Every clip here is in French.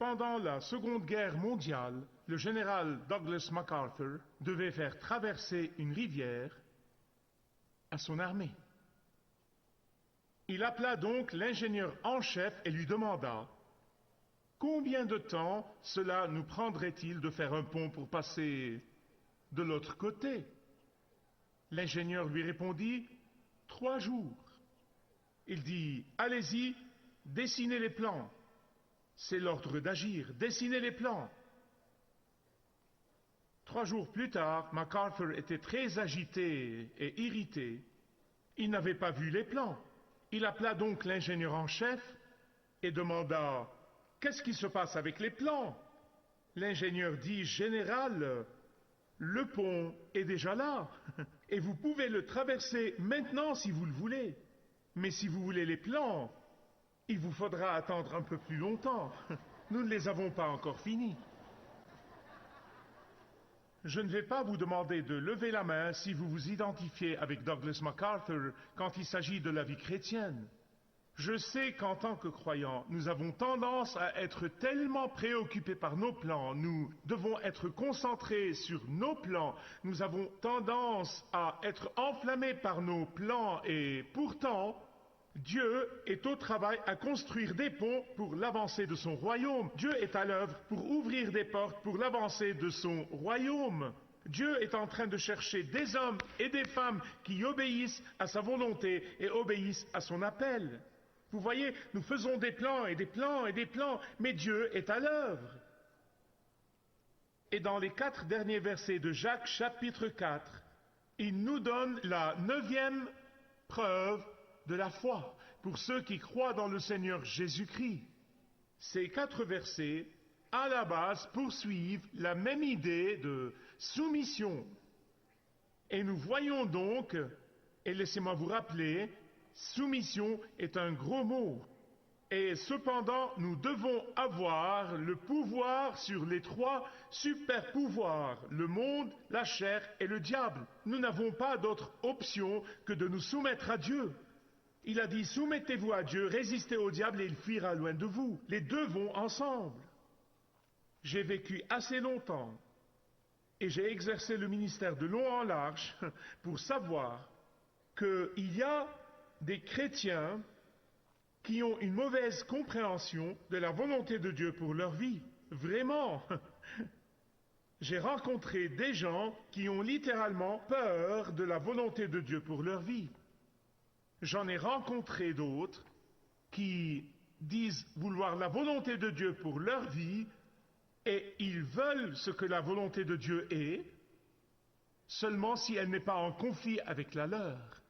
pendant la Seconde Guerre mondiale, le général Douglas MacArthur devait faire traverser une rivière à son armée. Il appela donc l'ingénieur en chef et lui demanda « Combien de temps cela nous prendrait-il de faire un pont pour passer de l'autre côté ?» L'ingénieur lui répondit « 3 jours. » Il dit « Allez-y, dessinez les plans. » C'est l'ordre d'agir, dessinez les plans. 3 jours plus tard, MacArthur était très agité et irrité. Il n'avait pas vu les plans. Il appela donc l'ingénieur en chef et demanda « Qu'est-ce qui se passe avec les plans ?» L'ingénieur dit « Général, le pont est déjà là et vous pouvez le traverser maintenant si vous le voulez. Mais si vous voulez les plans, il vous faudra attendre un peu plus longtemps. Nous ne les avons pas encore finis. » Je ne vais pas vous demander de lever la main si vous vous identifiez avec Douglas MacArthur quand il s'agit de la vie chrétienne. Je sais qu'en tant que croyants, nous avons tendance à être tellement préoccupés par nos plans, nous devons être concentrés sur nos plans, nous avons tendance à être enflammés par nos plans et pourtant, Dieu est au travail à construire des ponts pour l'avancée de son royaume. Dieu est à l'œuvre pour ouvrir des portes pour l'avancée de son royaume. Dieu est en train de chercher des hommes et des femmes qui obéissent à sa volonté et obéissent à son appel. Vous voyez, nous faisons des plans et des plans et des plans, mais Dieu est à l'œuvre. Et dans les 4 derniers versets de Jacques chapitre 4, il nous donne la 9e preuve de la foi pour ceux qui croient dans le Seigneur Jésus-Christ. Ces 4 versets, à la base, poursuivent la même idée de soumission. Et nous voyons donc, et laissez-moi vous rappeler, soumission est un gros mot. Et cependant, nous devons avoir le pouvoir sur les 3 super-pouvoirs, le monde, la chair et le diable. Nous n'avons pas d'autre option que de nous soumettre à Dieu. Il a dit, soumettez-vous à Dieu, résistez au diable et il fuira loin de vous. Les deux vont ensemble. J'ai vécu assez longtemps et j'ai exercé le ministère de long en large pour savoir qu'il y a des chrétiens qui ont une mauvaise compréhension de la volonté de Dieu pour leur vie. Vraiment. J'ai rencontré des gens qui ont littéralement peur de la volonté de Dieu pour leur vie. J'en ai rencontré d'autres qui disent vouloir la volonté de Dieu pour leur vie et ils veulent ce que la volonté de Dieu est, seulement si elle n'est pas en conflit avec la leur.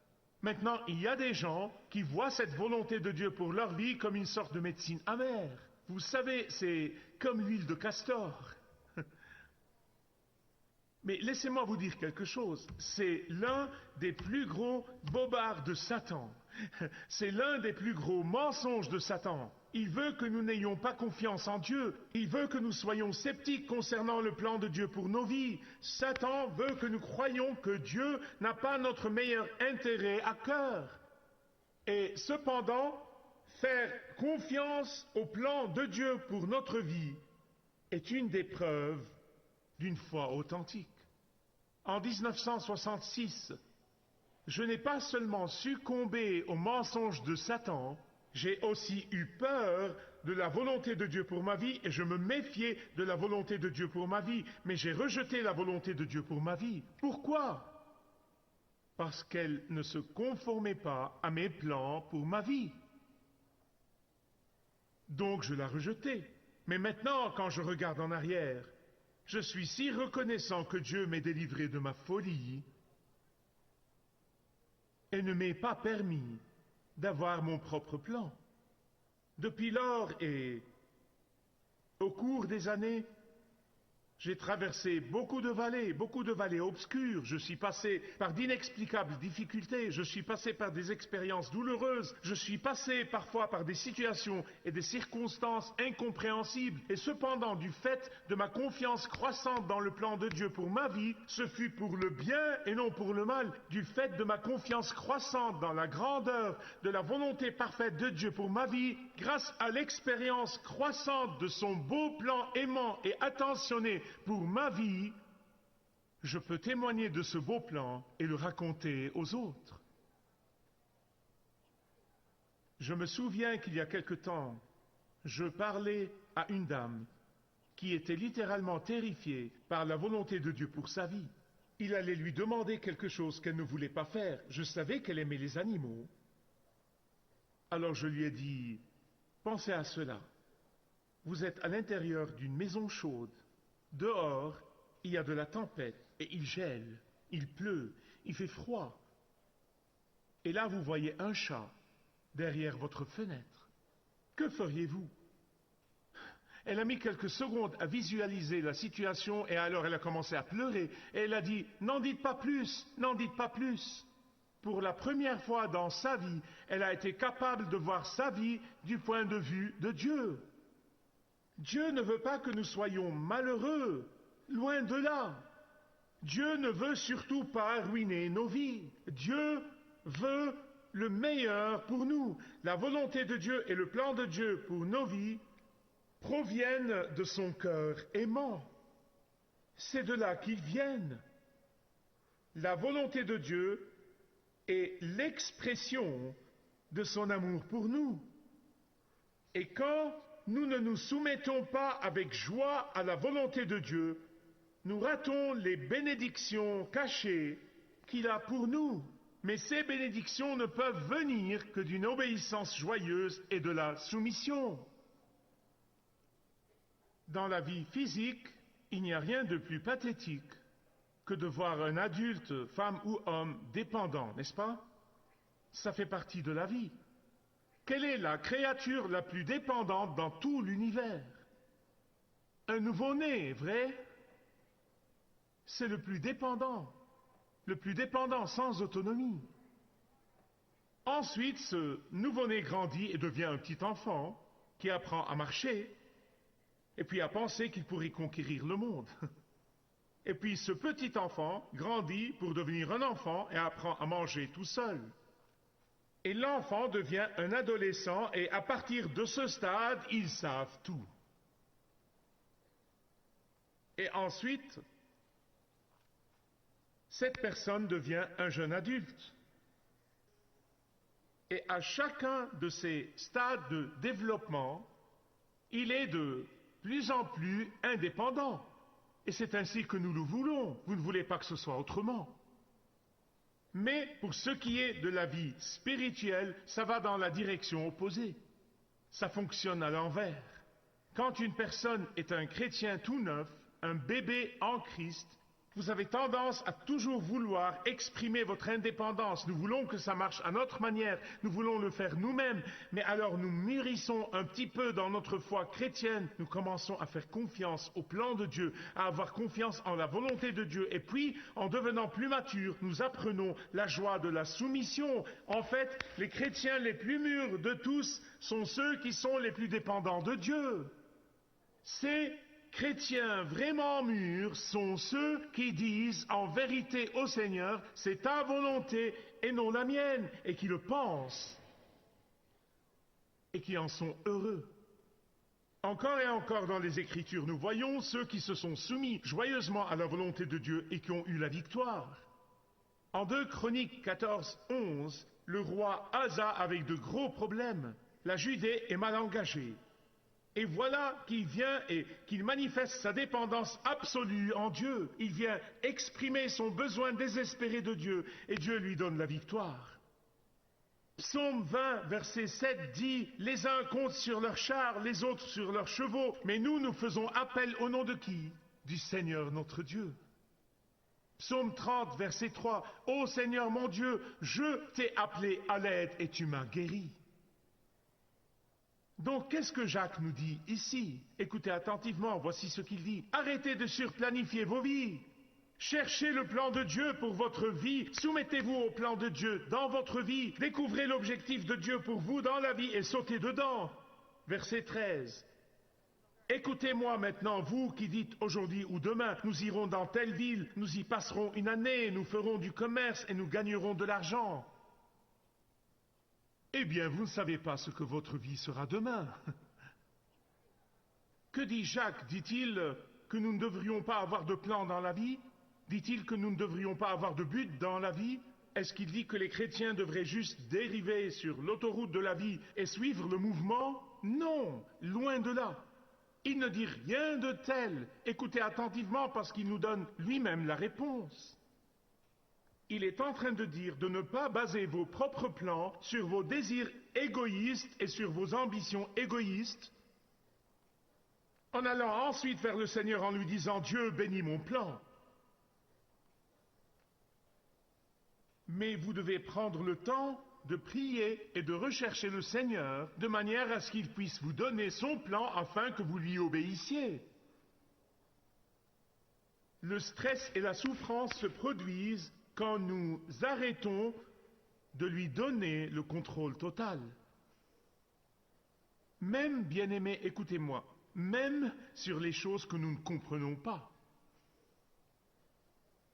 Maintenant, il y a des gens qui voient cette volonté de Dieu pour leur vie comme une sorte de médecine amère. Vous savez, c'est comme l'huile de castor. Mais laissez-moi vous dire quelque chose. C'est l'un des plus gros bobards de Satan. C'est l'un des plus gros mensonges de Satan. Il veut que nous n'ayons pas confiance en Dieu. Il veut que nous soyons sceptiques concernant le plan de Dieu pour nos vies. Satan veut que nous croyions que Dieu n'a pas notre meilleur intérêt à cœur. Et cependant, faire confiance au plan de Dieu pour notre vie est une des preuves d'une foi authentique. En 1966, je n'ai pas seulement succombé aux mensonges de Satan, j'ai aussi eu peur de la volonté de Dieu pour ma vie et je me méfiais de la volonté de Dieu pour ma vie, mais j'ai rejeté la volonté de Dieu pour ma vie. Pourquoi? Parce qu'elle ne se conformait pas à mes plans pour ma vie. Donc je la rejetais. Mais maintenant, quand je regarde en arrière, je suis si reconnaissant que Dieu m'ait délivré de ma folie et ne m'ait pas permis d'avoir mon propre plan. Depuis lors et au cours des années, J'ai traversé beaucoup de vallées obscures. Je suis passé par d'inexplicables difficultés. Je suis passé par des expériences douloureuses. Je suis passé parfois par des situations et des circonstances incompréhensibles. Et cependant, du fait de ma confiance croissante dans le plan de Dieu pour ma vie, ce fut pour le bien et non pour le mal. Du fait de ma confiance croissante dans la grandeur de la volonté parfaite de Dieu pour ma vie, grâce à l'expérience croissante de son beau plan aimant et attentionné pour ma vie, je peux témoigner de ce beau plan et le raconter aux autres. Je me souviens qu'il y a quelque temps, je parlais à une dame qui était littéralement terrifiée par la volonté de Dieu pour sa vie. Il allait lui demander quelque chose qu'elle ne voulait pas faire. Je savais qu'elle aimait les animaux. Alors je lui ai dit, pensez à cela. Vous êtes à l'intérieur d'une maison chaude. Dehors, il y a de la tempête et il gèle, il pleut, il fait froid. Et là, vous voyez un chat derrière votre fenêtre. Que feriez-vous? Elle a mis quelques secondes à visualiser la situation et alors elle a commencé à pleurer. Et elle a dit, n'en dites pas plus, n'en dites pas plus. Pour la première fois dans sa vie, elle a été capable de voir sa vie du point de vue de Dieu. Dieu ne veut pas que nous soyons malheureux, loin de là. Dieu ne veut surtout pas ruiner nos vies. Dieu veut le meilleur pour nous. La volonté de Dieu et le plan de Dieu pour nos vies proviennent de son cœur aimant. C'est de là qu'ils viennent. La volonté de Dieu est l'expression de son amour pour nous. Et quand nous ne nous soumettons pas avec joie à la volonté de Dieu, nous ratons les bénédictions cachées qu'il a pour nous. Mais ces bénédictions ne peuvent venir que d'une obéissance joyeuse et de la soumission. Dans la vie physique, il n'y a rien de plus pathétique que de voir un adulte, femme ou homme, dépendant, n'est-ce pas? Ça fait partie de la vie. Quelle est la créature la plus dépendante dans tout l'univers? Un nouveau-né, vrai? C'est le plus dépendant sans autonomie. Ensuite, ce nouveau-né grandit et devient un petit enfant qui apprend à marcher et puis à penser qu'il pourrait conquérir le monde. Et puis ce petit enfant grandit pour devenir un enfant et apprend à manger tout seul. Et l'enfant devient un adolescent et à partir de ce stade, ils savent tout. Et ensuite, cette personne devient un jeune adulte. Et à chacun de ces stades de développement, il est de plus en plus indépendant. Et c'est ainsi que nous le voulons. Vous ne voulez pas que ce soit autrement. Mais pour ce qui est de la vie spirituelle, ça va dans la direction opposée. Ça fonctionne à l'envers. Quand une personne est un chrétien tout neuf, un bébé en Christ, vous avez tendance à toujours vouloir exprimer votre indépendance. Nous voulons que ça marche à notre manière, nous voulons le faire nous-mêmes, mais alors nous mûrissons un petit peu dans notre foi chrétienne, nous commençons à faire confiance au plan de Dieu, à avoir confiance en la volonté de Dieu, et puis, en devenant plus matures, nous apprenons la joie de la soumission. En fait, les chrétiens les plus mûrs de tous sont ceux qui sont les plus dépendants de Dieu. Ces chrétiens vraiment mûrs sont ceux qui disent en vérité au Seigneur, c'est ta volonté et non la mienne, et qui le pensent, et qui en sont heureux. Encore et encore dans les Écritures, nous voyons ceux qui se sont soumis joyeusement à la volonté de Dieu et qui ont eu la victoire. En 2 Chroniques 14, 11, le roi Asa avait de gros problèmes. La Judée est mal engagée. Et voilà qu'il vient et qu'il manifeste sa dépendance absolue en Dieu. Il vient exprimer son besoin désespéré de Dieu et Dieu lui donne la victoire. Psaume 20, verset 7 dit « Les uns comptent sur leurs chars, les autres sur leurs chevaux, mais nous faisons appel au nom de qui? Du Seigneur notre Dieu. » Psaume 30, verset 3 « Ô Seigneur mon Dieu, je t'ai appelé à l'aide et tu m'as guéri. » Donc, qu'est-ce que Jacques nous dit ici? Écoutez attentivement, voici ce qu'il dit. Arrêtez de surplanifier vos vies. Cherchez le plan de Dieu pour votre vie. Soumettez-vous au plan de Dieu dans votre vie. Découvrez l'objectif de Dieu pour vous dans la vie et sautez dedans. Verset 13. Écoutez-moi maintenant, vous qui dites aujourd'hui ou demain, nous irons dans telle ville, nous y passerons une année, nous ferons du commerce et nous gagnerons de l'argent. Eh bien, vous ne savez pas ce que votre vie sera demain. Que dit Jacques? Dit-il que nous ne devrions pas avoir de plan dans la vie? Dit-il que nous ne devrions pas avoir de but dans la vie? Est-ce qu'il dit que les chrétiens devraient juste dériver sur l'autoroute de la vie et suivre le mouvement? Non, loin de là. Il ne dit rien de tel. Écoutez attentivement parce qu'il nous donne lui-même la réponse. Il est en train de dire de ne pas baser vos propres plans sur vos désirs égoïstes et sur vos ambitions égoïstes, en allant ensuite vers le Seigneur en lui disant « Dieu, bénis mon plan ». Mais vous devez prendre le temps de prier et de rechercher le Seigneur de manière à ce qu'il puisse vous donner son plan afin que vous lui obéissiez. Le stress et la souffrance se produisent quand nous arrêtons de lui donner le contrôle total. Même, bien-aimés, écoutez-moi, même sur les choses que nous ne comprenons pas,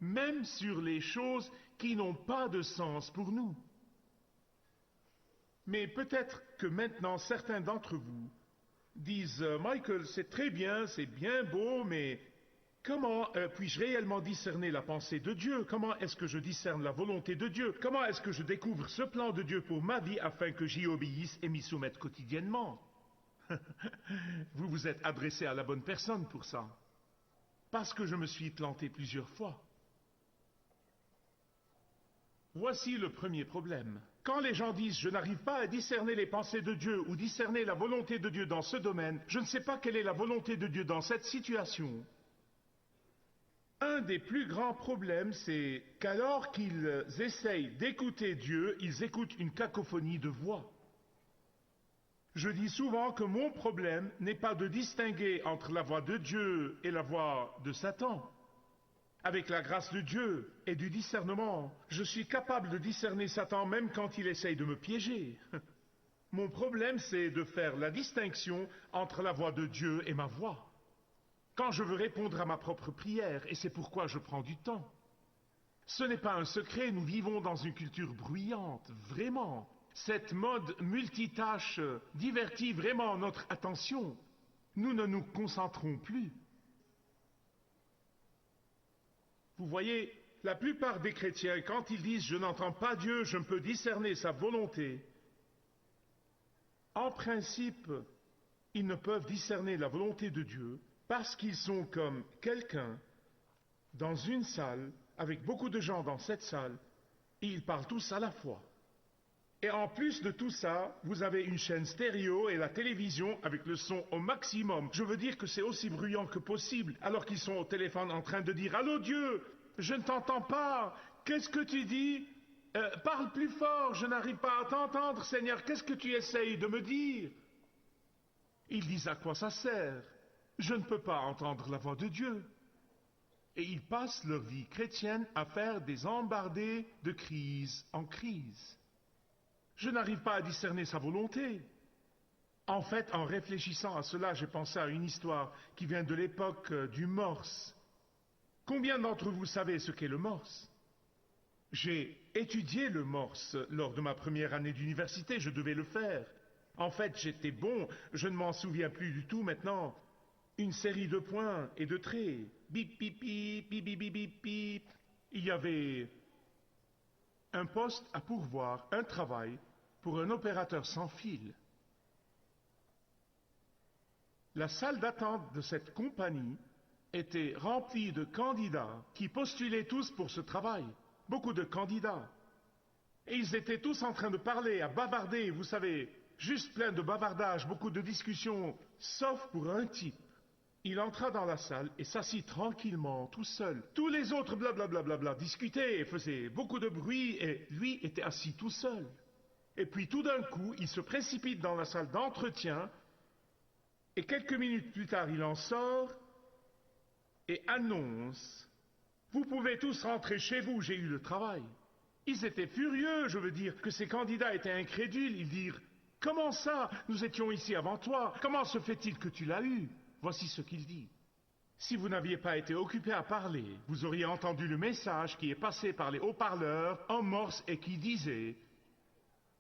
même sur les choses qui n'ont pas de sens pour nous. Mais peut-être que maintenant certains d'entre vous disent « Michael, c'est très bien, c'est bien beau, mais comment puis-je réellement discerner la pensée de Dieu? Comment est-ce que je discerne la volonté de Dieu? Comment est-ce que je découvre ce plan de Dieu pour ma vie afin que j'y obéisse et m'y soumette quotidiennement ?» Vous vous êtes adressé à la bonne personne pour ça, parce que je me suis planté plusieurs fois. Voici le premier problème. Quand les gens disent « je n'arrive pas à discerner les pensées de Dieu ou discerner la volonté de Dieu dans ce domaine, je ne sais pas quelle est la volonté de Dieu dans cette situation », un des plus grands problèmes, c'est qu'alors qu'ils essayent d'écouter Dieu, ils écoutent une cacophonie de voix. Je dis souvent que mon problème n'est pas de distinguer entre la voix de Dieu et la voix de Satan. Avec la grâce de Dieu et du discernement, je suis capable de discerner Satan même quand il essaye de me piéger. Mon problème, c'est de faire la distinction entre la voix de Dieu et ma voix. Quand je veux répondre à ma propre prière, et c'est pourquoi je prends du temps. Ce n'est pas un secret, nous vivons dans une culture bruyante, vraiment. Cette mode multitâche divertit vraiment notre attention. Nous ne nous concentrons plus. Vous voyez, la plupart des chrétiens, quand ils disent « je n'entends pas Dieu, je ne peux discerner sa volonté », en principe, ils ne peuvent discerner la volonté de Dieu parce qu'ils sont comme quelqu'un dans une salle, avec beaucoup de gens dans cette salle, et ils parlent tous à la fois. Et en plus de tout ça, vous avez une chaîne stéréo et la télévision avec le son au maximum. Je veux dire que c'est aussi bruyant que possible, alors qu'ils sont au téléphone en train de dire « Allô Dieu, je ne t'entends pas, qu'est-ce que tu dis? Parle plus fort, je n'arrive pas à t'entendre, Seigneur, qu'est-ce que tu essayes de me dire ?» Ils disent « À quoi ça sert? Je ne peux pas entendre la voix de Dieu. » Et ils passent leur vie chrétienne à faire des embardées de crise en crise. Je n'arrive pas à discerner sa volonté. En fait, en réfléchissant à cela, j'ai pensé à une histoire qui vient de l'époque du morse. Combien d'entre vous savez ce qu'est le morse? J'ai étudié le morse lors de ma première année d'université, je devais le faire. En fait, j'étais bon, je ne m'en souviens plus du tout maintenant. Une série de points et de traits. Bip, bip, bip, bip, bip, bip, bip, bip. Il y avait un poste à pourvoir, un travail pour un opérateur sans fil. La salle d'attente de cette compagnie était remplie de candidats qui postulaient tous pour ce travail. Beaucoup de candidats. Et ils étaient tous en train de parler, à bavarder, vous savez, juste plein de bavardage, beaucoup de discussions, sauf pour un type. Il entra dans la salle et s'assit tranquillement, tout seul. Tous les autres, blablabla, discutaient et faisaient beaucoup de bruit, et lui était assis tout seul. Et puis tout d'un coup, il se précipite dans la salle d'entretien, et quelques minutes plus tard, il en sort et annonce: vous pouvez tous rentrer chez vous, j'ai eu le travail. Ils étaient furieux, je veux dire, que ces candidats étaient incrédules. Ils dirent: comment ça? Nous étions ici avant toi. Comment se fait-il que tu l'as eu? Voici ce qu'il dit. Si vous n'aviez pas été occupé à parler, vous auriez entendu le message qui est passé par les haut-parleurs en morse et qui disait: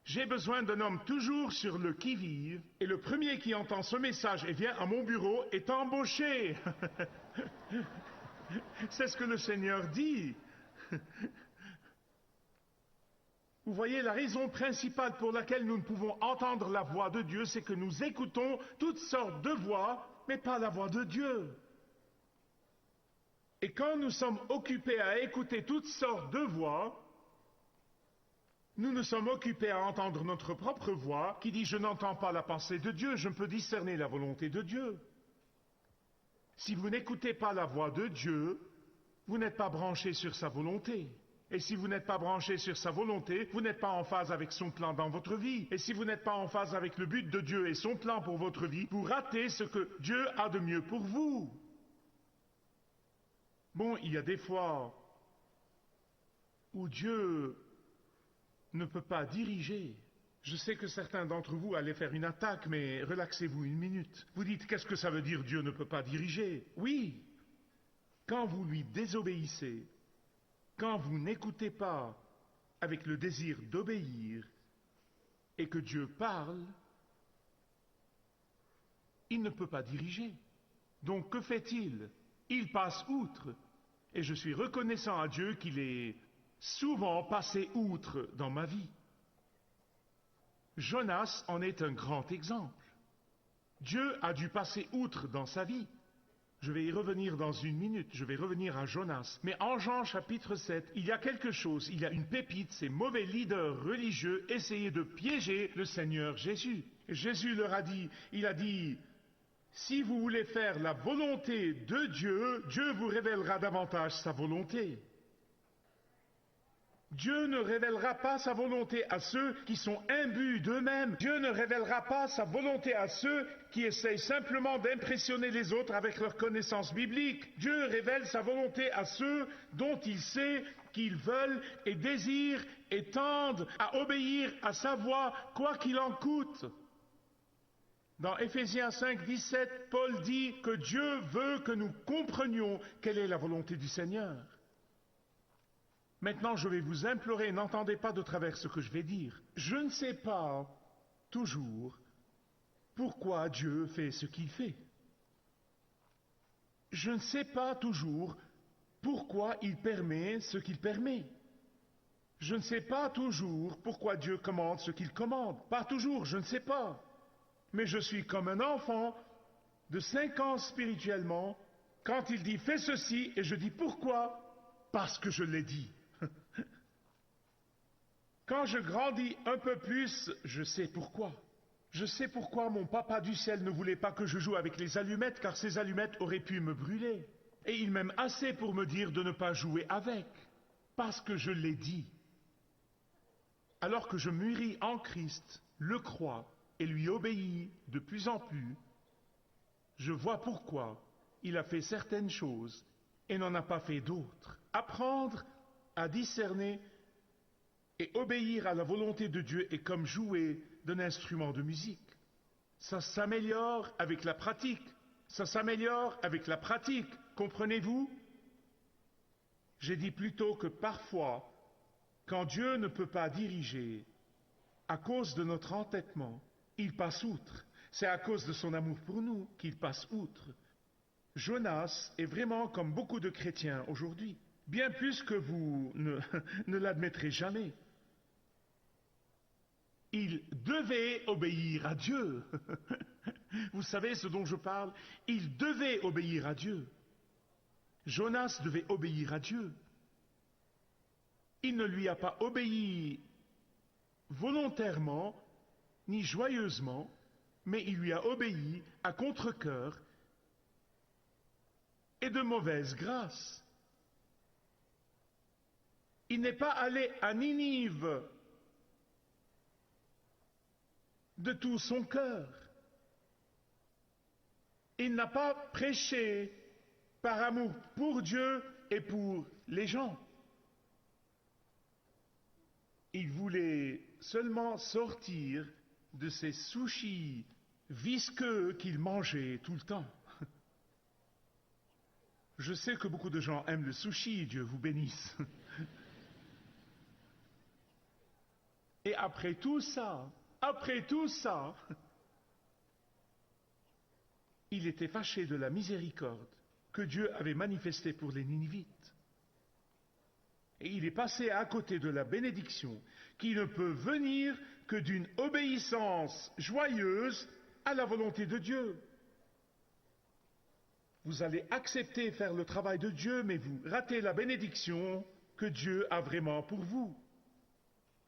j'ai besoin d'un homme toujours sur le qui-vive, et le premier qui entend ce message et vient à mon bureau est embauché. C'est ce que le Seigneur dit. Vous voyez, la raison principale pour laquelle nous ne pouvons entendre la voix de Dieu, c'est que nous écoutons toutes sortes de voix, mais pas la voix de Dieu. Et quand nous sommes occupés à écouter toutes sortes de voix, nous nous sommes occupés à entendre notre propre voix qui dit: je n'entends pas la pensée de Dieu, je ne peux discerner la volonté de Dieu. Si vous n'écoutez pas la voix de Dieu, vous n'êtes pas branché sur sa volonté. Et si vous n'êtes pas branché sur sa volonté, vous n'êtes pas en phase avec son plan dans votre vie. Et si vous n'êtes pas en phase avec le but de Dieu et son plan pour votre vie, vous ratez ce que Dieu a de mieux pour vous. Bon, il y a des fois où Dieu ne peut pas diriger. Je sais que certains d'entre vous allaient faire une attaque, mais relaxez-vous une minute. Vous dites: qu'est-ce que ça veut dire, Dieu ne peut pas diriger? Oui, quand vous lui désobéissez, quand vous n'écoutez pas avec le désir d'obéir et que Dieu parle, il ne peut pas diriger. Donc que fait-il? Il passe outre. Et je suis reconnaissant à Dieu qu'il est souvent passé outre dans ma vie. Jonas en est un grand exemple. Dieu a dû passer outre dans sa vie. Je vais y revenir dans une minute, je vais revenir à Jonas. Mais en Jean chapitre 7, il y a quelque chose, il y a une pépite. Ces mauvais leaders religieux essayaient de piéger le Seigneur Jésus. Jésus leur a dit, il a dit: si vous voulez faire la volonté de Dieu, Dieu vous révélera davantage sa volonté. Dieu ne révélera pas sa volonté à ceux qui sont imbus d'eux-mêmes. Dieu ne révélera pas sa volonté à ceux qui essayent simplement d'impressionner les autres avec leur connaissance biblique. Dieu révèle sa volonté à ceux dont il sait qu'ils veulent et désirent et tendent à obéir à sa voix, quoi qu'il en coûte. Dans Éphésiens 5, 17, Paul dit que Dieu veut que nous comprenions quelle est la volonté du Seigneur. Maintenant, je vais vous implorer, n'entendez pas de travers ce que je vais dire. Je ne sais pas toujours pourquoi Dieu fait ce qu'il fait. Je ne sais pas toujours pourquoi il permet ce qu'il permet. Je ne sais pas toujours pourquoi Dieu commande ce qu'il commande. Pas toujours, je ne sais pas. Mais je suis comme un enfant de 5 ans spirituellement quand il dit: fais ceci, et je dis: pourquoi? Parce que je l'ai dit. Quand je grandis un peu plus, je sais pourquoi. Je sais pourquoi mon papa du ciel ne voulait pas que je joue avec les allumettes, car ces allumettes auraient pu me brûler. Et il m'aime assez pour me dire de ne pas jouer avec, parce que je l'ai dit. Alors que je mûris en Christ, le crois et lui obéis de plus en plus, je vois pourquoi il a fait certaines choses et n'en a pas fait d'autres. Apprendre à discerner et obéir à la volonté de Dieu est comme jouer d'un instrument de musique. Ça s'améliore avec la pratique. Ça s'améliore avec la pratique. Comprenez-vous? J'ai dit plutôt que parfois, quand Dieu ne peut pas diriger, à cause de notre entêtement, il passe outre. C'est à cause de son amour pour nous qu'il passe outre. Jonas est vraiment comme beaucoup de chrétiens aujourd'hui, bien plus que vous ne l'admettrez jamais. Il devait obéir à Dieu. Vous savez ce dont je parle? Il devait obéir à Dieu. Jonas devait obéir à Dieu. Il ne lui a pas obéi volontairement, ni joyeusement, mais il lui a obéi à contre-cœur et de mauvaise grâce. Il n'est pas allé à Ninive de tout son cœur. Il n'a pas prêché par amour pour Dieu et pour les gens. Il voulait seulement sortir de ces sushis visqueux qu'il mangeait tout le temps. Je sais que beaucoup de gens aiment le sushi, Dieu vous bénisse. Et après tout ça, il était fâché de la miséricorde que Dieu avait manifestée pour les Ninivites. Et il est passé à côté de la bénédiction qui ne peut venir que d'une obéissance joyeuse à la volonté de Dieu. Vous allez accepter faire le travail de Dieu, mais vous ratez la bénédiction que Dieu a vraiment pour vous.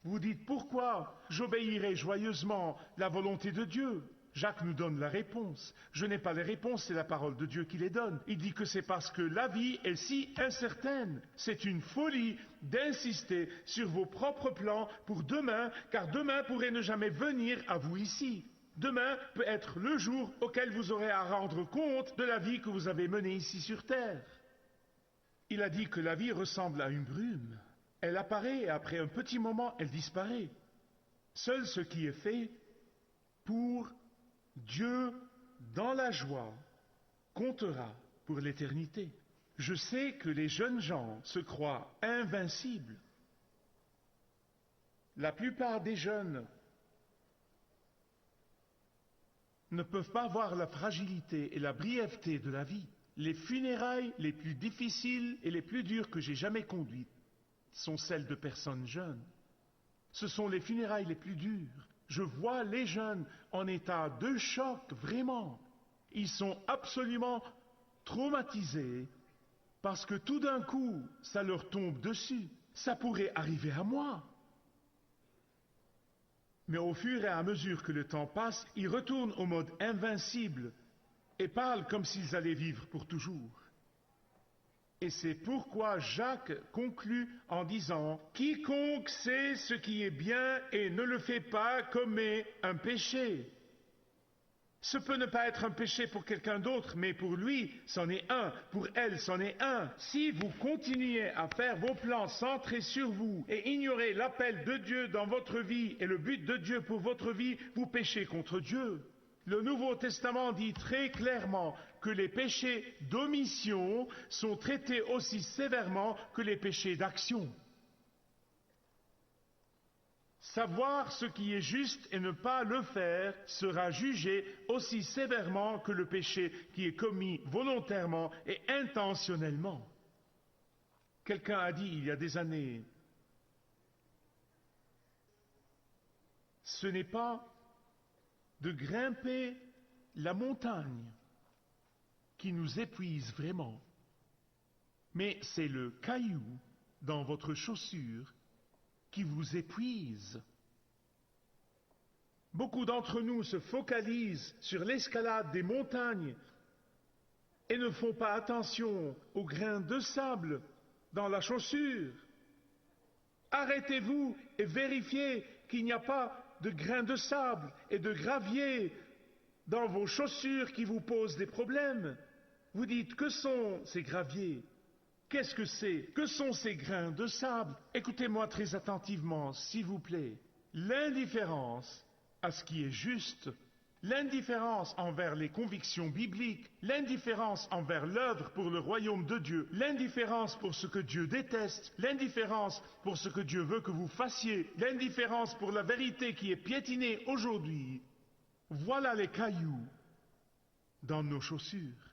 Vous dites, pourquoi j'obéirai joyeusement la volonté de Dieu? Jacques nous donne la réponse. Je n'ai pas les réponses, c'est la parole de Dieu qui les donne. Il dit que c'est parce que la vie est si incertaine. C'est une folie d'insister sur vos propres plans pour demain, car demain pourrait ne jamais venir à vous ici. Demain peut être le jour auquel vous aurez à rendre compte de la vie que vous avez menée ici sur terre. Il a dit que la vie ressemble à une brume. Elle apparaît et après un petit moment, elle disparaît. Seul ce qui est fait pour Dieu dans la joie comptera pour l'éternité. Je sais que les jeunes gens se croient invincibles. La plupart des jeunes ne peuvent pas voir la fragilité et la brièveté de la vie. Les funérailles les plus difficiles et les plus dures que j'ai jamais conduites sont celles de personnes jeunes. Ce sont les funérailles les plus dures. Je vois les jeunes en état de choc, vraiment. Ils sont absolument traumatisés parce que tout d'un coup, ça leur tombe dessus. Ça pourrait arriver à moi. Mais au fur et à mesure que le temps passe, ils retournent au mode invincible et parlent comme s'ils allaient vivre pour toujours. Et c'est pourquoi Jacques conclut en disant « Quiconque sait ce qui est bien et ne le fait pas commet un péché. » Ce peut ne pas être un péché pour quelqu'un d'autre, mais pour lui, c'en est un. Pour elle, c'en est un. Si vous continuez à faire vos plans centrés sur vous et ignorer l'appel de Dieu dans votre vie et le but de Dieu pour votre vie, vous péchez contre Dieu. Le Nouveau Testament dit très clairement que les péchés d'omission sont traités aussi sévèrement que les péchés d'action. Savoir ce qui est juste et ne pas le faire sera jugé aussi sévèrement que le péché qui est commis volontairement et intentionnellement. Quelqu'un a dit il y a des années, ce n'est pas de grimper la montagne qui nous épuise vraiment, mais c'est le caillou dans votre chaussure qui vous épuise. Beaucoup d'entre nous se focalisent sur l'escalade des montagnes et ne font pas attention aux grains de sable dans la chaussure. Arrêtez-vous et vérifiez qu'il n'y a pas de grains de sable et de gravier dans vos chaussures qui vous posent des problèmes. Vous dites, que sont ces graviers? Qu'est-ce que c'est? Que sont ces grains de sable? Écoutez-moi très attentivement, s'il vous plaît. L'indifférence à ce qui est juste, l'indifférence envers les convictions bibliques, l'indifférence envers l'œuvre pour le royaume de Dieu, l'indifférence pour ce que Dieu déteste, l'indifférence pour ce que Dieu veut que vous fassiez, l'indifférence pour la vérité qui est piétinée aujourd'hui, voilà les cailloux dans nos chaussures.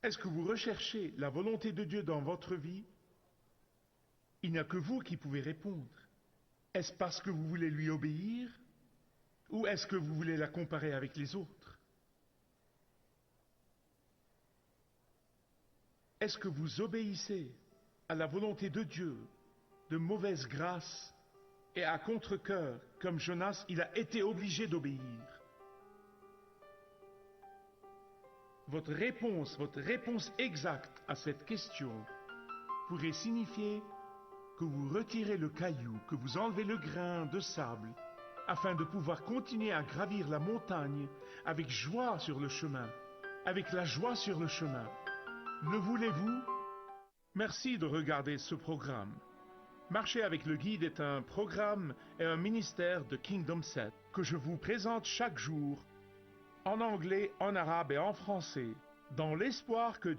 Est-ce que vous recherchez la volonté de Dieu dans votre vie? Il n'y a que vous qui pouvez répondre. Est-ce parce que vous voulez lui obéir ou est-ce que vous voulez la comparer avec les autres? Est-ce que vous obéissez à la volonté de Dieu de mauvaise grâce et à contre-cœur, comme Jonas, il a été obligé d'obéir? Votre réponse exacte à cette question pourrait signifier que vous retirez le caillou, que vous enlevez le grain de sable afin de pouvoir continuer à gravir la montagne avec joie sur le chemin, avec la joie sur le chemin. Le voulez-vous? Merci de regarder ce programme. Marcher avec le guide est un programme et un ministère de Kingdom 7 que je vous présente chaque jour, en anglais, en arabe et en français, dans l'espoir que